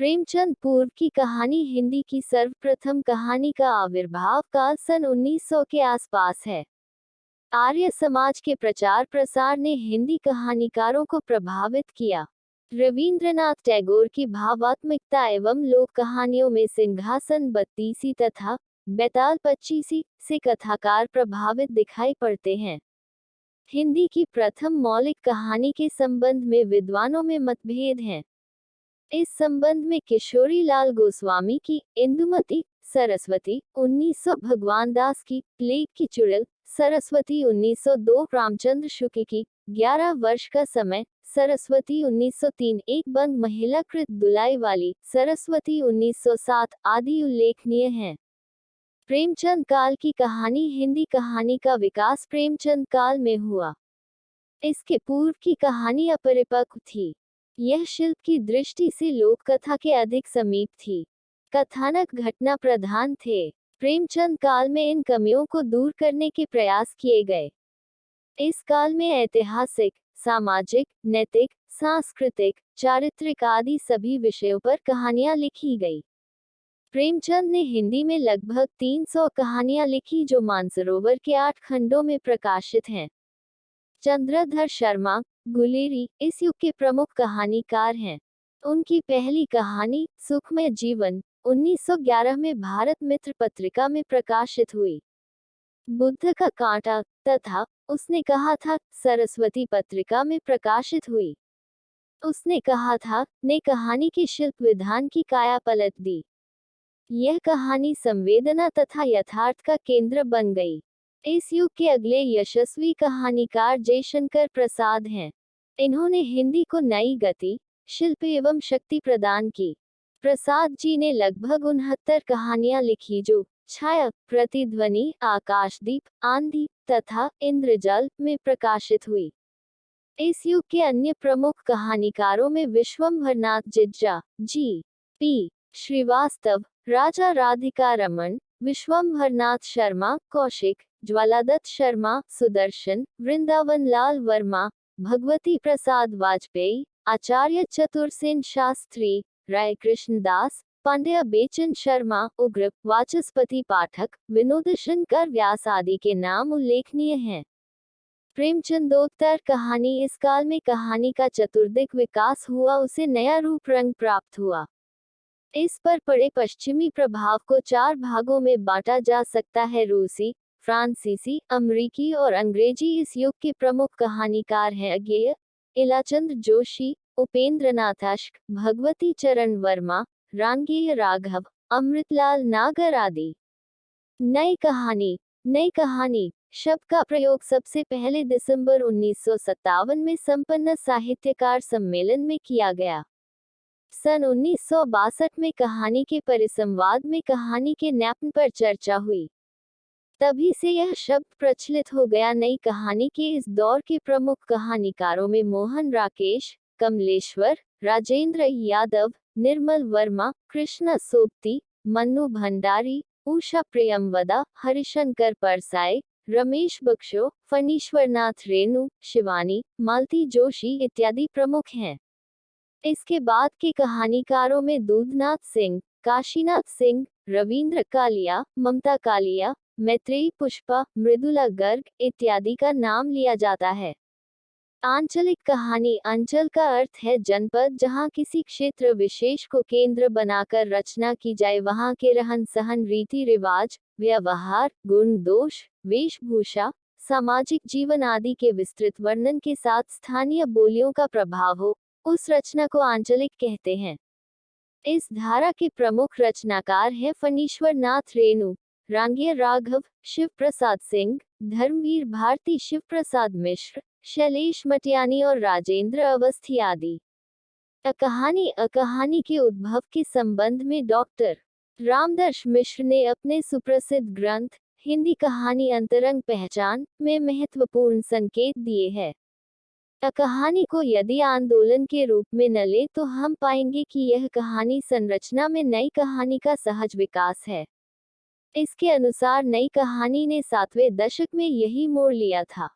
प्रेमचंद पूर्व की कहानी हिंदी की सर्वप्रथम कहानी का आविर्भाव काल सन 1900 के आसपास है। आर्य समाज के प्रचार प्रसार ने हिंदी कहानीकारों को प्रभावित किया। रवींद्रनाथ टैगोर की भावात्मकता एवं लोक कहानियों में सिंहासन बत्तीसी तथा बेताल पच्चीसी से कथाकार प्रभावित दिखाई पड़ते हैं। हिंदी की प्रथम मौलिक कहानी के संबंध में विद्वानों में मतभेद हैं। इस संबंध में किशोरी लाल गोस्वामी की इंदुमती सरस्वती 1900, भगवान दास की प्लेग की चुड़ैल सरस्वती 1902, रामचंद्र शुक्ल की 11 वर्ष का समय सरस्वती 1903, एक बंग महिला कृत दुलाई वाली सरस्वती 1907 आदि उल्लेखनीय हैं। प्रेमचंद काल की कहानी हिंदी कहानी का विकास प्रेमचंद काल में हुआ। इसके पूर्व की कहानी अपरिपक्व थी। यह शिल्प की दृष्टि से लोक कथा के अधिक समीप थी। कथानक घटना प्रधान थे। प्रेमचंद काल में इन कमियों को दूर करने के प्रयास किए गए। इस काल में ऐतिहासिक, सामाजिक, नैतिक, सांस्कृतिक, चारित्रिक आदि सभी विषयों पर कहानियां लिखी गई। प्रेमचंद ने हिंदी में लगभग 300 कहानियां लिखी जो मानसरोवर के 8 खंडों में प्रकाशित हैं। चंद्रधर शर्मा गुलेरी इस युग के प्रमुख कहानीकार हैं। उनकी पहली कहानी सुखमय जीवन 1911 में भारत मित्र पत्रिका में प्रकाशित हुई। बुद्ध का कांटा तथा उसने कहा था सरस्वती पत्रिका में प्रकाशित हुई। उसने कहा था ने कहानी के शिल्प विधान की काया पलट दी। यह कहानी संवेदना तथा यथार्थ का केंद्र बन गई। इस युग के अगले यशस्वी कहानीकार जयशंकर प्रसाद हैं। इन्होंने हिंदी को नई गति, शिल्प एवं शक्ति प्रदान की। प्रसाद जी ने लगभग 69 कहानियां लिखी जो छाया, प्रतिध्वनि, आकाशदीप, आंधी तथा इंद्रजाल में प्रकाशित हुई। इस युग के अन्य प्रमुख कहानीकारों में विश्वंभरनाथ जिज्जा, जी पी श्रीवास्तव, राजा राधिका रमन, विश्वंभरनाथ शर्मा, कौशिक, ज्वालादत्त शर्मा, सुदर्शन, वृंदावन लाल वर्मा, भगवती प्रसाद वाजपेयी, आचार्य चतुरसेन शास्त्री, राय कृष्ण दास, पांड्या बेचन शर्मा, उग्र, वाचस्पति पाठक, विनोद शंकर व्यास आदि के नाम उल्लेखनीय हैं। प्रेमचंदोत्तर कहानी इस काल में कहानी का चतुर्दिक विकास हुआ, उसे नया रूप रंग प्राप्त हुआ। इस पर पड़े पश्चिमी प्रभाव को 4 भागों में बांटा जा सकता है। रूसी, फ्रांसीसी, अमरीकी और अंग्रेजी इस युग के प्रमुख कहानीकार हैं। अज्ञेय, इलाचंद्र जोशी, उपेंद्रनाथ अश्क, भगवती चरण वर्मा, रांगेय राघव, अमृतलाल नागर आदि। नई कहानी शब्द का प्रयोग सबसे पहले दिसंबर 1957 में संपन्न साहित्यकार सम्मेलन में किया गया। सन 1962 में कहानी के परिसंवाद में कहानी के न्यापन पर चर्चा हुई। तभी से यह शब्द प्रचलित हो गया। नई कहानी के इस दौर के प्रमुख कहानीकारों में मोहन राकेश, कमलेश्वर, राजेंद्र यादव, निर्मल वर्मा, कृष्णा सोबती, मन्नू भंडारी, उषा प्रियमवदा, हरिशंकर परसाई, रमेश बख्शो, फणीश्वरनाथ रेणु, शिवानी, मालती जोशी इत्यादि प्रमुख हैं। इसके बाद के कहानीकारों में दूधनाथ सिंह, काशीनाथ सिंह, रविंद्र कालिया, ममता कालिया, मैत्रेयी पुष्पा, मृदुला गर्ग इत्यादि का नाम लिया जाता है। आंचलिक कहानी अंचल का अर्थ है जनपद, जहां किसी क्षेत्र विशेष को केंद्र बनाकर रचना की जाए। वहां के रहन सहन, रीति रिवाज, व्यवहार, गुण दोष, वेशभूषा, सामाजिक जीवन आदि के विस्तृत वर्णन के साथ स्थानीय बोलियों का प्रभाव हो, उस रचना को आंचलिक कहते हैं। इस धारा के प्रमुख रचनाकार हैं फणीश्वर नाथ रेणु, रांगेय राघव, शिव प्रसाद सिंह, धर्मवीर भारती, शिव प्रसाद मिश्र, शैलेश मटियानी और राजेंद्र अवस्थी आदि। अकहानी के उद्भव के संबंध में डॉक्टर रामदर्श मिश्र ने अपने सुप्रसिद्ध ग्रंथ हिंदी कहानी अंतरंग पहचान में महत्वपूर्ण संकेत दिए हैं। कहानी को यदि आंदोलन के रूप में न ले तो हम पाएंगे कि यह कहानी संरचना में नई कहानी का सहज विकास है। इसके अनुसार नई कहानी ने 7वें दशक में यही मोड़ लिया था।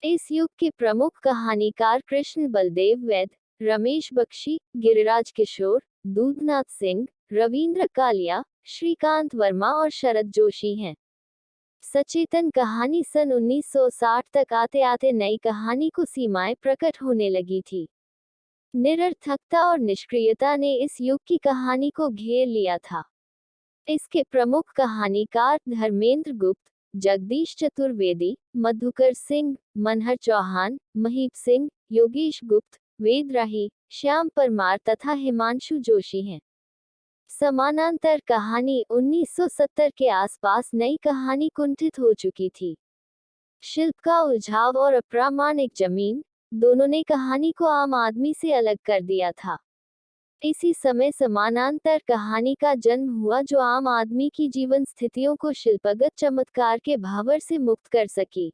इस युग के प्रमुख कहानीकार कृष्ण बलदेव वैद, रमेश बख्शी, गिरिराज किशोर, दूधनाथ सिंह, रविंद्र कालिया, श्रीकांत वर्मा और शरद जोशी हैं। सचेतन कहानी सन 1960 तक आते आते नई कहानी को सीमाएं प्रकट होने लगी थी। निरर्थकता और निष्क्रियता ने इस युग की कहानी को घेर लिया था। इसके प्रमुख कहानीकार धर्मेंद्र गुप्त, जगदीश चतुर्वेदी, मधुकर सिंह, मनहर चौहान, महीप सिंह, योगेश गुप्त, वेद राही, श्याम परमार तथा हिमांशु जोशी हैं। समानांतर कहानी 1970 के आसपास नई कहानी कुंठित हो चुकी थी। शिल्प का उलझाव और अप्रामाणिक जमीन दोनों ने कहानी को आम आदमी से अलग कर दिया था। इसी समय समानांतर कहानी का जन्म हुआ जो आम आदमी की जीवन स्थितियों को शिल्पगत चमत्कार के भावर से मुक्त कर सकी।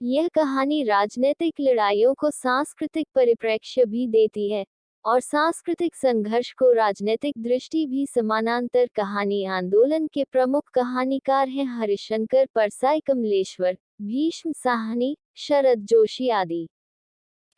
यह कहानी राजनीतिक लड़ाइयों को सांस्कृतिक परिप्रेक्ष्य भी देती है और सांस्कृतिक संघर्ष को राजनीतिक दृष्टि भी। समानांतर कहानी आंदोलन के प्रमुख कहानीकार हैं हरिशंकर परसाई, कमलेश्वर, भीष्म साहनी, शरद जोशी आदि।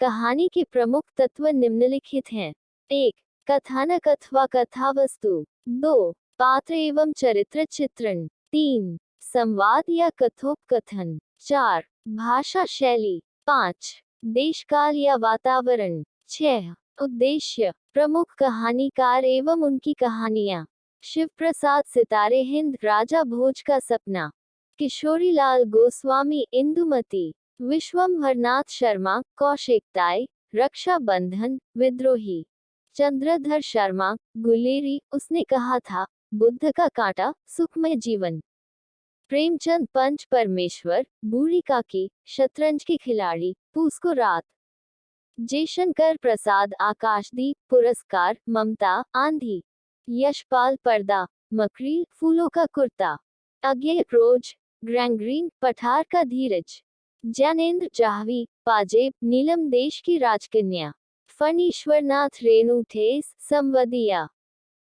कहानी के प्रमुख तत्व निम्नलिखित हैं। 1. कथानक अथवा कथा वस्तु। 2. पात्र एवं चरित्र चित्रण। 3. संवाद या कथोपकथन। 4. भाषा शैली। 5. देशकाल या वातावरण। 6. उद्देश्य। प्रमुख कहानीकार एवं उनकी कहानियां। शिव प्रसाद सितारे, हिंद, राजा भोज का सपना। किशोरीलाल गोस्वामी, इंदुमती। विश्वंभरनाथ शर्मा, कौशिकताई, रक्षा बंधन, विद्रोही। चंद्रधर शर्मा, गुलेरी, उसने कहा था, बुद्ध का कांटा, सुखमय जीवन। प्रेमचंद, पंच परमेश्वर, बूढ़ी काकी, शतरंज के खिलाड़ी, पूस को रात। जयशंकर प्रसाद, आकाशदीप, पुरस्कार, ममता, आंधी। यशपाल, पर्दा, मकरी, फूलों का कुर्ता। अज्ञेय रोज, ग्रैंग्रीन, पठार का धीरज। ज्ञानेंद्र जाहवी, पाजेब, नीलम देश की राजकन्या। फणीश्वरनाथ रेणु ठेस, संवदिया।